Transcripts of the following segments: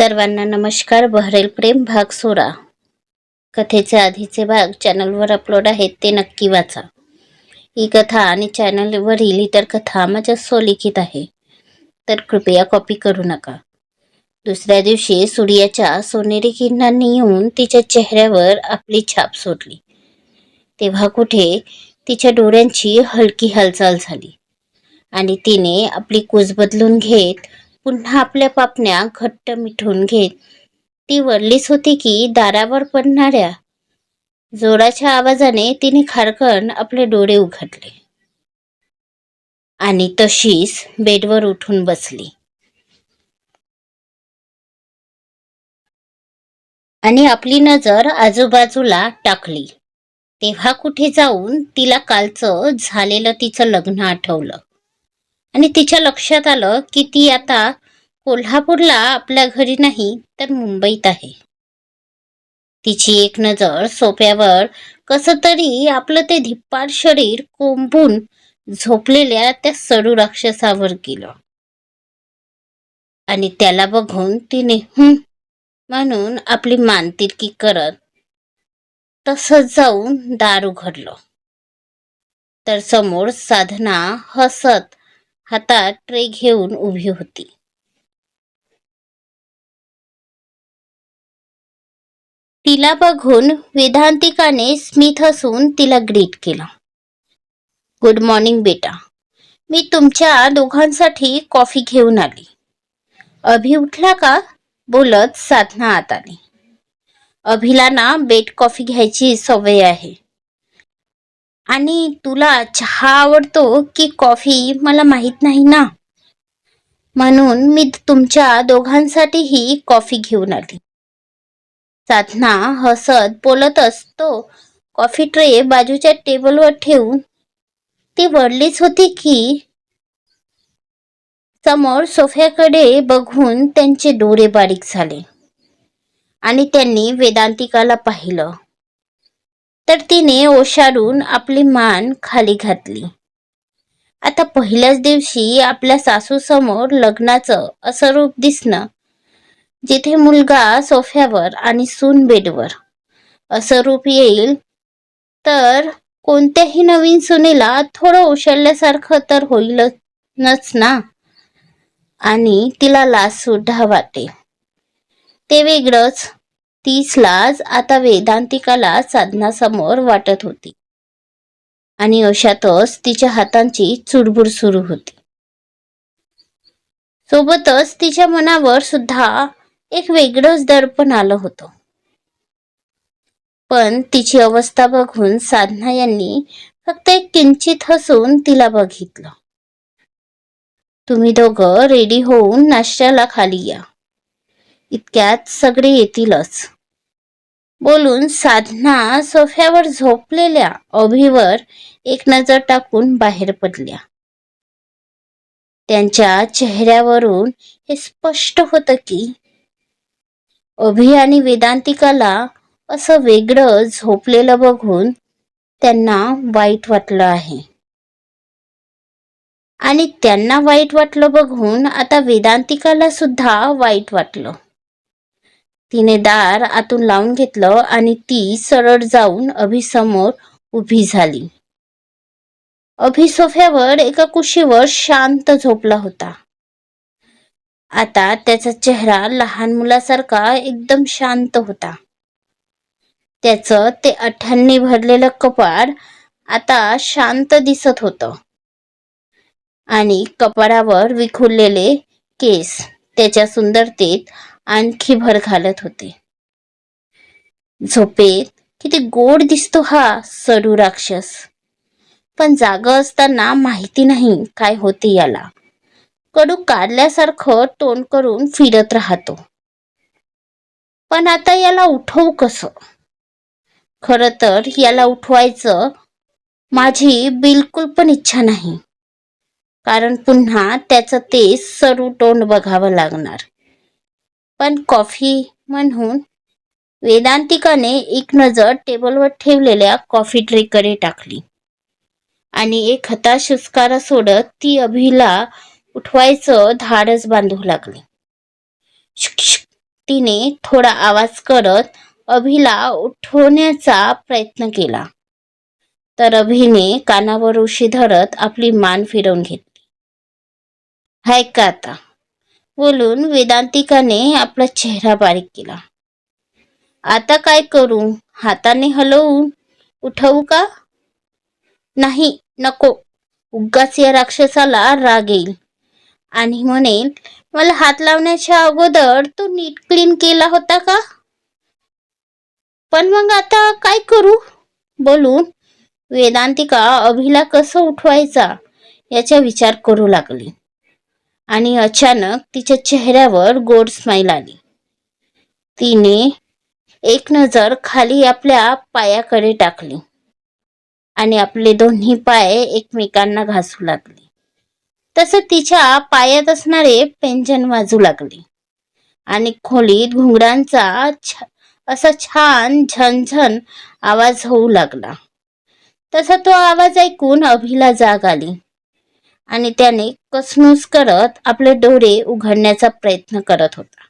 सर्वांना नमस्कार. बहरेल प्रेम भाग 16. कथेचे आधीचे भाग चॅनलवर अपलोड आहेत, ते नक्की वाचा. ही कथा आणि चॅनलवरील इतर कथा माझ्या स्वलिखित आहे, तर कृपया कॉपी करू नका. दुसऱ्या दिवशी सूर्याच्या सोनेरी किरणांनी येऊन तिच्या चेहऱ्यावर आपली छाप सोडली. तेव्हा कुठे तिच्या डोळ्यांची हलकी हालचाल झाली आणि तिने आपली कूस बदलून घेत पुन्हा आपल्या पापण्या घट्ट मिठून घेत ती वरलीच होती की दारावर पडणाऱ्या जोराच्या आवाजाने तिने खारकन आपले डोळे उघडले आणि तशीच बेडवर उठून बसली आणि आपली नजर आजूबाजूला टाकली. तेव्हा कुठे जाऊन तिला कालचं झालेलं तिचं लग्न आठवलं आणि तिच्या लक्षात आलं की ती आता कोल्हापूरला आपल्या घरी नाही तर मुंबईत आहे. तिची एक नजर सोफ्यावर कसं तरी आपलं ते धिप्पाड शरीर कोंबून झोपलेल्या त्या सडू राक्षसावर गेलं आणि त्याला बघून तिने म्हणून आपली मान तिरकी करत तसंच जाऊन दार उघडलं, तर समोर साधना हसत हातात ट्रे घेऊन उभी होती. तिला बघून वेदांतिकाने स्मित हसून तिला ग्रीट केलं. गुड मॉर्निंग बेटा, मी तुमच्या दोघांसाठी कॉफी घेऊन आली. अभि उठला का? बोलत साधना आत आली. अभिला ना बेट कॉफी घ्यायची सवय आहे. आणि तुला चहा आवडतो की कॉफी मला माहित नाही ना, म्हणून मी तुमच्या दोघांसाठीही कॉफी घेऊन आली. साधना हसत बोलत असतो कॉफी ट्रे बाजूच्या टेबलवर ठेवून ती वळलीच होती की समोर सोफ्याकडे बघून त्यांचे डोळे बारीक झाले आणि त्यांनी वेदांतिकाला पाहिलं, तर तिने ओशाडून आपली मान खाली घातली. आता पहिल्याच दिवशी आपल्या सासू समोर लग्नाचं असं रूप दिसणं, जिथे मुलगा सोफ्यावर आणि सून बेडवर, असं रूप येईल तर कोणत्याही नवीन सुनेला थोडं ओशाळल्यासारखं तर होईलच ना, आणि तिला लाज सुद्धा वाटेल. ते वेगळंच. तीच लाज आता वेदांतिकाला साधनासमोर वाटत होती आणि अशातच तिच्या हातांची चुडबुड सुरू होती. सोबतच तिच्या मनावर सुद्धा एक वेगळंच दडपण आलं होतं. पण तिची अवस्था बघून साधना यांनी फक्त एक किंचित हसून तिला बघितलं. तुम्ही दोघं रेडी होऊन नाश्त्याला खाली या, इतक्यात सगळे येतीलच, बोलून साधना सोफ्यावर झोपलेल्या अभिवर एक नजर टाकून बाहेर पडल्या. त्यांच्या चेहऱ्यावरून हे स्पष्ट होतं की अभि आणि वेदांतिकाला असं वेगळं झोपलेलं बघून त्यांना वाईट वाटलं आहे. आणि त्यांना वाईट वाटलं बघून आता वेदांतिकाला सुद्धा वाईट वाटलं. तिने दार आतून लावून घेतलं आणि ती सरळ जाऊन अभिसमोर उभी झाली. अभि सोफ्यावर एका कुशीवर शांत झोपला होता. आता त्याचा चेहरा लहान मुलासारखा एकदम शांत होता. त्याचं ते आठ्यांनी भरलेलं कपाळ आता शांत दिसत होतं आणि कपाळावर विखुरलेले केस त्याच्या सुंदरतेत आणखी भर घालत होते. झोपेत किती गोड दिसतो हा सडू राक्षस, पण जागं असताना माहिती नाही काय होते याला. कडू काढल्यासारखं तोंड करून फिरत राहतो. पण आता याला उठवू कसं? खरं तर याला उठवायचं माझी बिलकुल पण इच्छा नाही, कारण पुन्हा त्याचं ते सरू तोंड बघावं लागणार. पण कॉफी म्हणून वेदांतिकाने एक नजर टेबलवर ठेवलेल्या कॉफी ट्रेकडे टाकली आणि एक हताश उस्कारा सोडत ती अभिला उठवायचं धाडस बांधू लागली. तिने थोडा आवाज करत अभिला उठवण्याचा प्रयत्न केला, तर अभिने कानावर उशी धरत आपली मान फिरवून घेतली. हाय का आता, बोलून वेदांतिकाने आपला चेहरा बारीक केला. आता काय करू, हाताने हलवून उठवू का? नाही, नको. उगाच या राक्षसाला राग येईल आणि म्हणेल मला हात लावण्याच्या अगोदर तू नीट क्लीन केला होता का? पण मग आता काय करू, बोलून वेदांतिका अभिला कसं उठवायचा याचा विचार करू लागली. आणि अचानक तिच्या चेहऱ्यावर गोड स्माईल आली. तिने एक नजर खाली आपल्या पायाकडे टाकली आणि आपले दोन्ही पाय एकमेकांना घासू लागले. तसं तिच्या पायात असणारे पेंजन वाजू लागले आणि खोलीत घुंगरांचा असा छान झनझन आवाज होऊ लागला. तसा तो आवाज ऐकून अभिला जाग आली आणि त्याने कसनूस करत आपले डोळे उघडण्याचा प्रयत्न करत होता.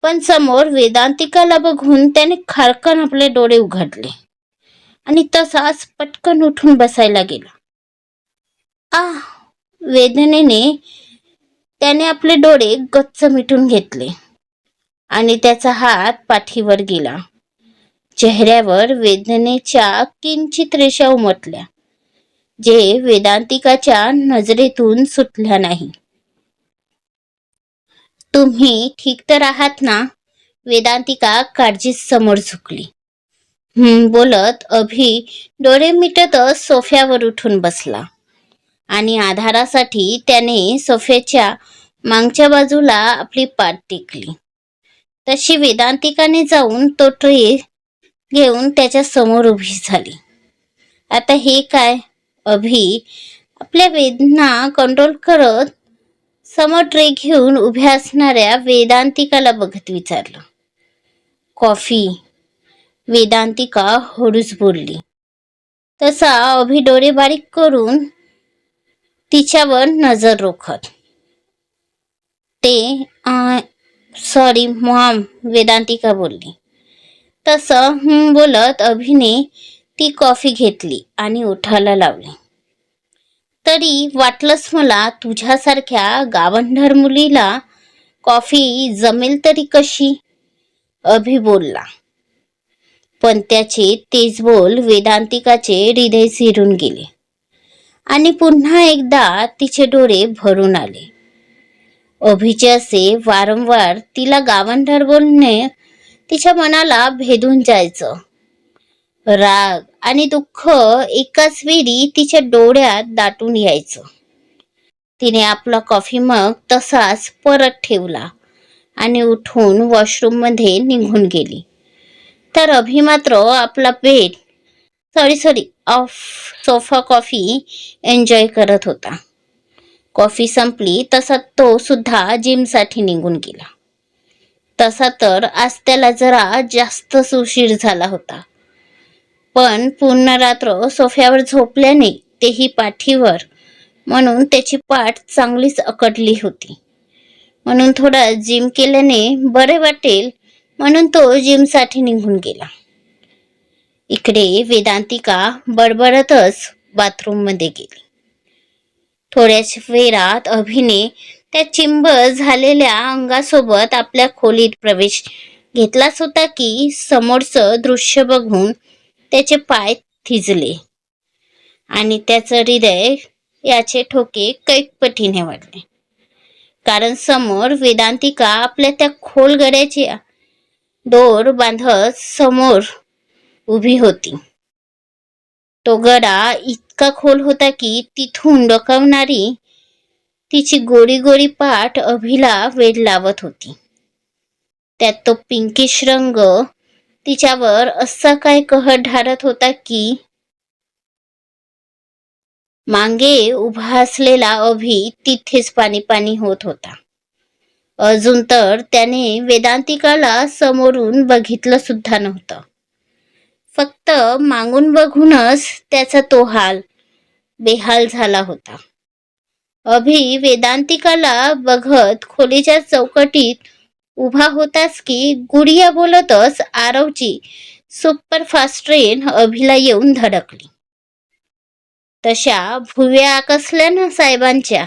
पण समोर वेदांतिकाला बघून त्याने खारकन आपले डोळे उघडले आणि तसाच पटकन उठून बसायला गेला. वेदनेने त्याने आपले डोळे गच्च मिटून घेतले आणि त्याचा हात पाठीवर गेला. चेहऱ्यावर वेदनेच्या किंचित रेषा उमटल्या, जे वेदांतिकाच्या नजरेतून सुटल्या नाही. तुम्ही ठीक तर आहात ना? वेदांतिका काळजीत समोर झुकली. बोलत अभि डोळे मिटतच सोफ्यावर उठून बसला आणि आधारासाठी त्याने सोफ्याच्या मागच्या बाजूला आपली पाठ टेकली. तशी वेदांतिकाने जाऊन तो ट्रे घेऊन त्याच्या समोर उभी झाली. आता हे काय? अभि आपल्या वेदना कंट्रोल करत समोर ट्रे घेऊन उभ्या असणाऱ्या वेदांतिकाला बघत विचारलं. कॉफी, वेदांतिका हळूच बोलली. तसा अभि डोळे बारीक करून तिच्यावर नजर रोखत. ते सॉरी मॉम, वेदांतिका बोलली. तसं बोलत अभिने ती कॉफी घेतली आणि उठायला लावली. तरी वाटलंच मला तुझ्यासारख्या गावंढर मुलीला कॉफी जमेल तरी कशी, अभि बोलला. पण त्याचे तेज बोल वेदांतिकाचे हृदय चिरून गेले आणि पुन्हा एकदा तिचे डोळे भरून आले. अभिचे असे वारंवार तिला गावंढर बोलणे तिच्या मनाला भेदून जायचं. राग आणि दुःख एकाच वेळी तिच्या डोळ्यात दाटून यायचं. तिने आपला कॉफी मग तसाच परत ठेवला आणि उठून वॉशरूम मध्ये निघून गेली. तर अभि मात्र आपला bed of sofa coffee enjoy करत होता. कॉफी संपली तसा तो सुद्धा जिमसाठी निघून गेला. तसा तर आज त्याला जरा जास्तच उशीर झाला होता, पण पूर्ण रात्र सोफ्यावर झोपल्याने तेही पाठीवर, म्हणून त्याची पाठ चांगलीच अकडली होती. म्हणून थोडा जिम केल्याने बरे वाटेल म्हणून तो जिमसाठी निघून गेला. इकडे वेदांतिका बडबडतच बाथरूम मध्ये गेली. थोड्याच वेळात अभिने त्या चिंब झालेल्या अंगासोबत आपल्या खोलीत प्रवेश घेतलाच होता की समोरचं दृश्य बघून त्याचे पाय थिजले आणि त्याचं हृदय याचे ठोके कैक पटीने वाढले. कारण समोर वेदांतिका आपल्या त्या खोल गड्याच्या दोर बांधत समोर उभी होती. तो गडा इतका खोल होता की तिथून डोकावणारी तिची गोरी गोरी पाठ अभिला वेड लावत होती. त्यात तो पिंकिश रंग तिच्यावर असा काय कहर ढारत होता की मागे उभा असलेला अभि तिथेच पाणी पाणी होत होता. अजून तर त्याने वेदांतिकाला समोरून बघितलं सुद्धा नव्हतं. फक्त मागून बघूनच त्याचा तो बेहाल झाला होता. अभि वेदांतिकाला बघत खोलीच्या चौकटीत उभा होताच की गुडिया बोलतच आरवची सुपरफास्ट ट्रेन अभिला येऊन धडकली. तशा भुव्या आकसल्या ना साहेबांच्या.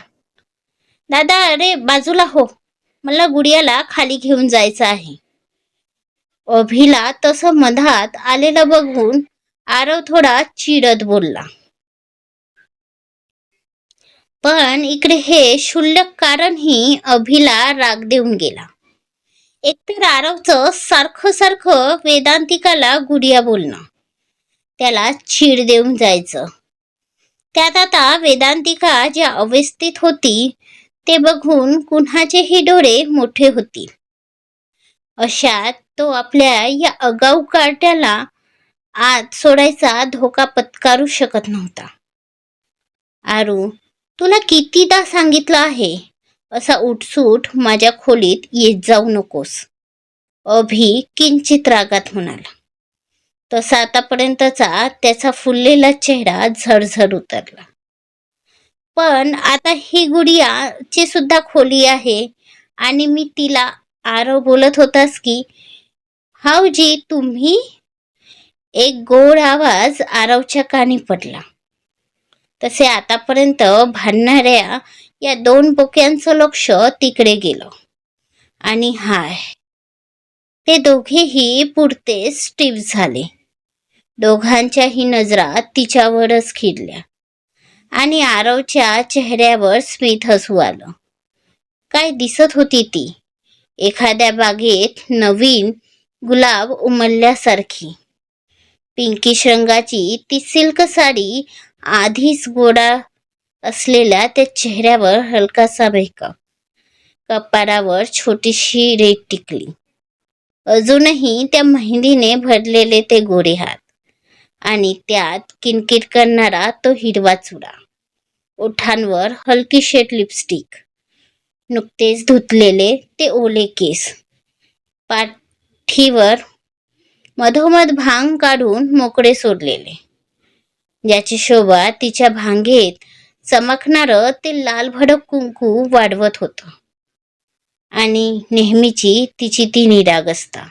दादा, अरे बाजूला हो, मला गुडियाला खाली घेऊन जायचं आहे. अभिला तसं मधात आलेलं बघून आरव थोडा चिडत बोलला. पण इकडे हे क्षुल्लक कारणही अभिला राग देऊन गेला. एकतर आरवचं सारखं सारखं वेदांतिकाला गुडिया बोलणं, त्याला चीड देऊन जायचं. त्यात आता वेदांतिका ज्या अवस्थेत होती ते बघून कुणाचेही डोळे मोठे होतील. अशात तो आपल्या या आगाऊ कार्ट्याला आत सोडायचा धोका पत्करू शकत नव्हता. आरू, तुला कितीदा सांगितलं आहे, असा उठसूट माझ्या खोलीत येत जाऊ नकोस, अभि किंचित रागात म्हणाला. तसा आतापर्यंतचा त्याचा फुललेला चेहरा झरझर उतरला. पण आता ही गुडियाची सुद्धा खोली आहे आणि मी तिला. आरव बोलत होतास की. हाऊजी, तुम्ही? एक गोड आवाज आरवच्या कानी पडला. तसे आतापर्यंत भांडणाऱ्या या दोन बोक्यांचं लक्ष तिकडे गेलं. आणि हाय, ते दोघेही पुरते स्टिफ झाले. दोघांच्याही नजरा तिच्यावरच खिळल्या आणि आरवच्या चेहऱ्यावर स्मित हसू आलं. काय दिसत होती ती, एखाद्या बागेत नवीन गुलाब उमलल्यासारखी. पिंकिश रंगाची ती सिल्क साडी आधीच गोडा असलेल्या त्या चेहऱ्यावर हलकासा मेकअप, कपाळावर छोटीशी रेट टिकली, अजूनही त्या मेहंदीने भरलेले ते गोरे हात आणि त्यात किणकिण करणारा तो हिरवा चुडा, ओठांवर हलकी शेड लिपस्टिक, नुकतेच धुतलेले ते ओले केस, पाठीवर मधोमध भांग काढून मोकळे सोडलेले, ज्याची शोभा तिच्या भांगेत चमकणारं ते लाल भडक कुंकू वाढवत होतं. आणि नेहमीची तिची ती निरागसता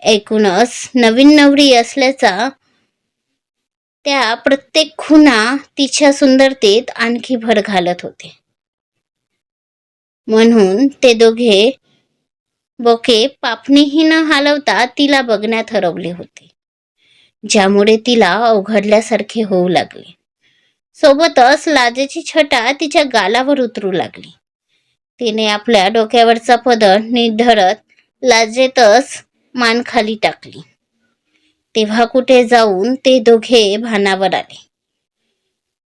ऐकूनच नवीन नवरी असल्याचा त्या प्रत्येक खुणा तिच्या सुंदरतेत आणखी भर घालत होते. म्हणून ते दोघे बोके पापणीही न हलवता तिला बघण्यात हरवले होते, ज्यामुळे तिला अवघडल्यासारखे होऊ लागले. सोबतच लाजेची छटा तिच्या गालावर उतरू लागली. तिने आपल्या डोक्यावरचा पदर नीट धरत लाजेतच मान खाली टाकली. तेव्हा कुठे जाऊन ते दोघे भानावर आले.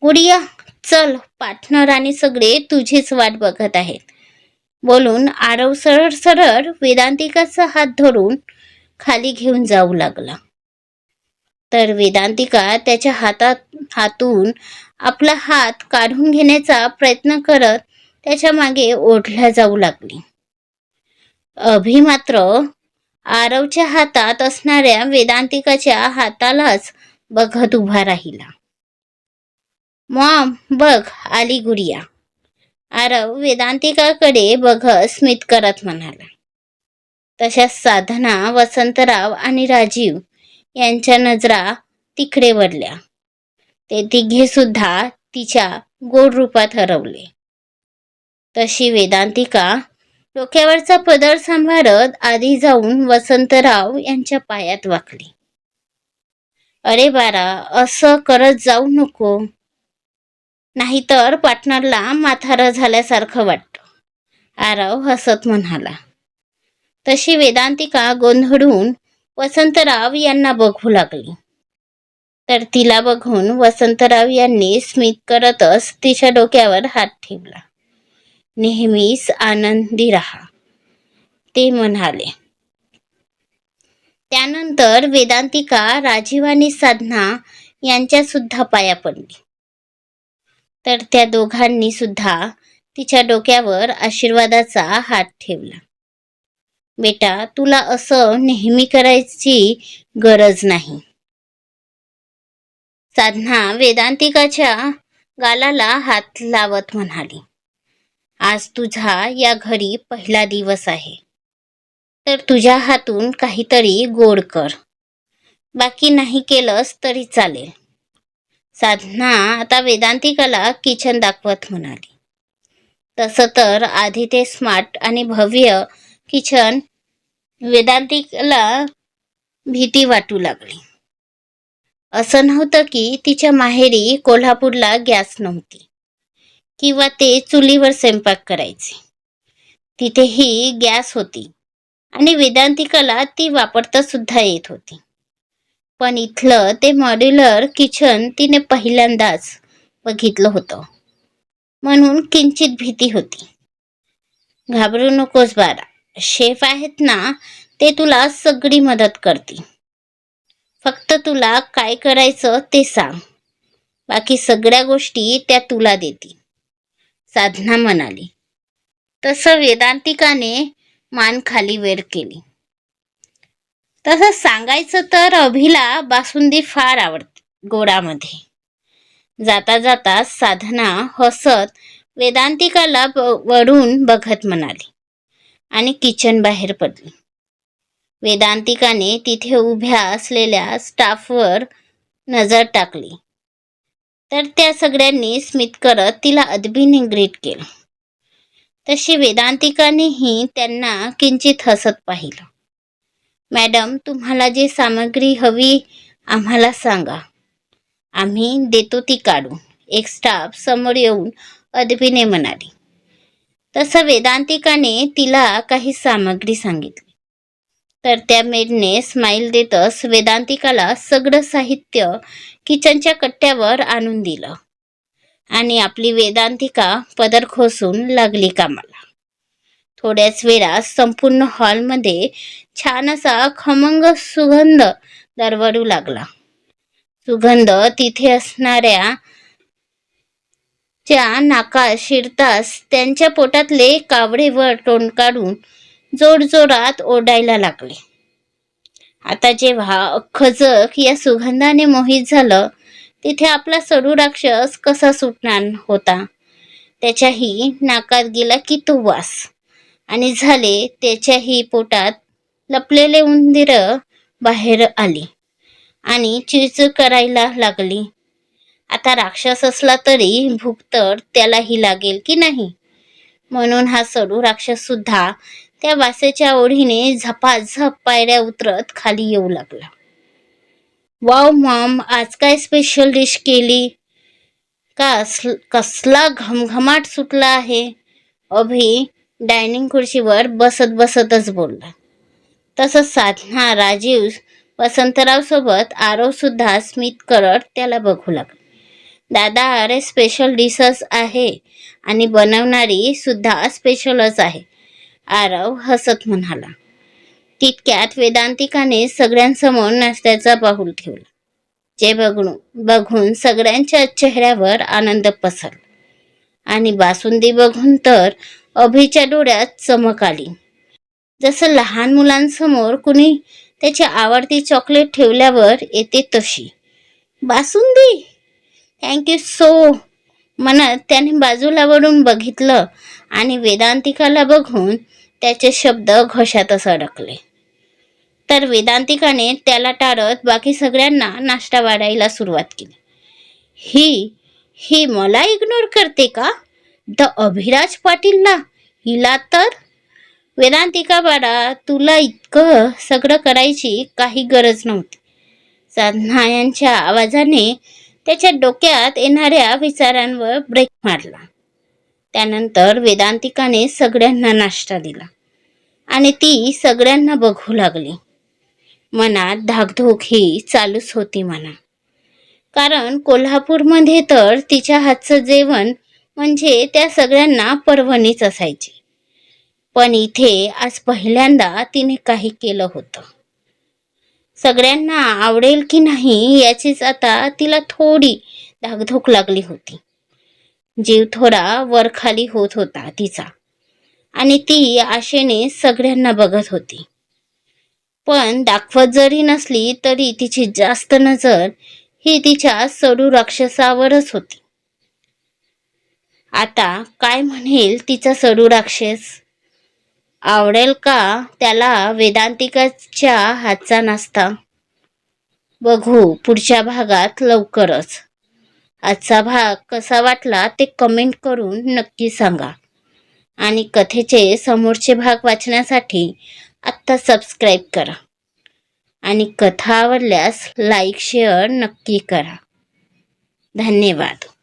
गुडिया, चल, पार्टनर आणि सगळे तुझीच वाट बघत आहेत, बोलून आरव सरळ सरळ वेदांतिकाचा हात धरून खाली घेऊन जाऊ लागला. तर वेदांतिका त्याच्या हातून आपला हात काढून घेण्याचा प्रयत्न करत त्याच्या मागे ओढल्या जाऊ लागली. अभि मात्र आरवच्या हातात असणाऱ्या वेदांतिकाच्या हातालाच बघत उभा राहिला. मॉम, बघ, आली गुडिया, आरव वेदांतिकाकडे बघत स्मित करत म्हणाला. तशाच साधना, वसंतराव आणि राजीव यांच्या नजरा तिकडे वळल्या. ते तिघे सुद्धा तिच्या गोड रूपात हरवले. तशी वेदांतिका डोक्यावरचा पदर सांभाळत आधी जाऊन वसंतराव यांच्या पायात वाकली. अरे बाळा, असं करत जाऊ नको, नाहीतर पार्टनरला म्हातारं झाल्यासारखं वाटतं, आरव हसत म्हणाला. तशी वेदांतिका गोंधळून वसंतराव यांना बघू लागली. तर तिला बघून वसंतराव यांनी स्मित करतच तिच्या डोक्यावर हात ठेवला. नेहमीच आनंदी राहा, ते म्हणाले. त्यानंतर वेदांतिका राजीव आणि साधना यांच्या सुद्धा पाया पडली. तर त्या दोघांनी सुद्धा तिच्या डोक्यावर आशीर्वादाचा हात ठेवला. बेटा, तुला असं नेहमी करायची गरज नाही. साधना वेदांतिकाच्या गालाला हात लावत म्हणाली. आज तुझा या घरी पहिला दिवस आहे. तर तुझ्या हातून काहीतरी गोड कर, बाकी नाही केलंस तरी चालेल. साधना आता वेदांतिकाला किचन दाखवत म्हणाली. तसं तर आधी ते स्मार्ट आणि भव्य किचन वेदांतिकाला भीती वाटू लागली. असं नव्हतं की तिच्या माहेरी कोल्हापूरला गॅस नव्हती किंवा ते चुलीवर स्वयंपाक करायचे. तिथेही गॅस होती आणि वेदांतिकाला ती वापरता सुद्धा येत होती. पण इथलं ते मॉड्युलर किचन तिने पहिल्यांदाच बघितलं होतं, म्हणून किंचित भीती होती. घाबरू नकोस बाळा, शेफ आहेत ना, ते तुला सगळी मदत करतील. फक्त तुला काय करायचं ते सांग, बाकी सगळ्या गोष्टी त्या तुला देतील, साधना म्हणाली. तसं वेदांतिकाने मान खाली वर केली. तसं सांगायचं तर अभिला बासुंदी फार आवडते गोडामध्ये. जाता जाता साधना हसत वेदांतिकाला वरून बघत म्हणाली आणि किचन बाहेर पडली. वेदांतिकाने तिथे उभ्या असलेल्या स्टाफवर नजर टाकली, तर त्या सगळ्यांनी स्मित करत तिला अदबीने ग्रीट केलं. तशी वेदांतिकानेही त्यांना किंचित हसत पाहिलं. मॅडम, तुम्हाला जी सामग्री हवी आम्हाला सांगा, आम्ही देतो ती काढून, एक स्टाफ समोर येऊन अदबीने म्हणाली. तसं वेदांतिकाने तिला काही सामग्री सांगितली, तर त्या मेडने स्माईल देतच वेदांतिकाला सगळं साहित्य किचनच्या कट्ट्यावर आणून दिलं आणि आपली वेदांतिका पदर खोसून लागली कामाला. थोड्याच वेळात संपूर्ण हॉलमध्ये छान असा खमंग सुगंध दरवळू लागला. सुगंध तिथे असणाऱ्या नाकात शिरताच त्यांच्या पोटातले कावळे वर तोंड काढून जोरजोरात ओरडायला लागले. आता जेव्हा अख्खं जग या सुगंधाने मोहित झालं, तिथे आपला सडू राक्षस कसा सुटणार होता. त्याच्याही नाकात गेला की तो वास, आणि झाले त्याच्याही पोटात लपलेले उंदीर बाहेर आली आणि चिळचिळ करायला लागली. आता राक्षस असला तरी भूक तर त्यालाही लागेल की नाही, म्हणून हा सडू राक्षस सुद्धा त्या वासाच्या ओढीने झपाझप पायऱ्या उतरत खाली येऊ लागला. वाव मॉम, आज काय स्पेशल डिश केली का? कसला घमघमाट सुटला आहे, अभि डायनिंग खुर्चीवर बसत बसतच बोलला. तसंच साधना, राजीव, वसंतराव सोबत आरव सुद्धा स्मित करत त्याला बघू लागला. दादा, अरे स्पेशल डिशच आहे आणि बनवणारी सुद्धा स्पेशलच आहे, आरव हसत म्हणाला. तितक्यात वेदांतिकाने सगळ्यांसमोर नाश्त्याचा बाहुल ठेवला, जे बघून सगळ्यांच्या चेहऱ्यावर आनंद पसरला आणि बासुंदी बघून तर अभिच्या डोळ्यात चमक आली. जसं लहान मुलांसमोर कुणी त्याची आवडती चॉकलेट ठेवल्यावर येते तशी. बासुंदी, थँक्यू सो म्हणत त्याने बाजूला वळून बघितलं आणि वेदांतिकाला बघून त्याचे शब्द घशातच अडकले. तर वेदांतिकाने त्याला टाळत बाकी सगळ्यांना नाश्ता वाढायला सुरुवात केली. ही मला इग्नोर करते का? द अभिराज पाटीलला, हिला तर. वेदांतिका बाळा, तुला इतकं सगळं करायची काही गरज नव्हती. साधना यांच्या आवाजाने त्याच्या डोक्यात येणाऱ्या विचारांवर ब्रेक मारला. त्यानंतर वेदांतिकाने सगळ्यांना नाश्ता दिला आणि ती सगळ्यांना बघू लागली. मनात धाकधूक ही चालूच होती म्हणा, कारण कोल्हापूरमध्ये तर तिच्या हातचं जेवण म्हणजे त्या सगळ्यांना पर्वणीच असायची. पण इथे आज पहिल्यांदा तिने काही केलं होतं. सगळ्यांना आवडेल की नाही याचीच आता तिला थोडी धाकधूक लागली होती. जीव थोडा वरखाली होत होता तिचा आणि ती आशेने सगळ्यांना बघत होती. पण दाखवत जरी नसली तरी तिची जास्त नजर ही तिच्या सडू राक्षसावरच होती. आता काय म्हणेल तिचा सडू राक्षस? आवडेल का त्याला वेदांतिकाच्या हातचा नाश्ता? बघू पुढच्या भागात लवकरच. आजचा भाग कसा वाटला ते कमेंट करून नक्की सांगा. आणि कथेचे समोरचे भाग वाचण्यासाठी आत्ता सबस्क्राईब करा. आणि कथा आवडल्यास लाईक शेअर नक्की करा. धन्यवाद.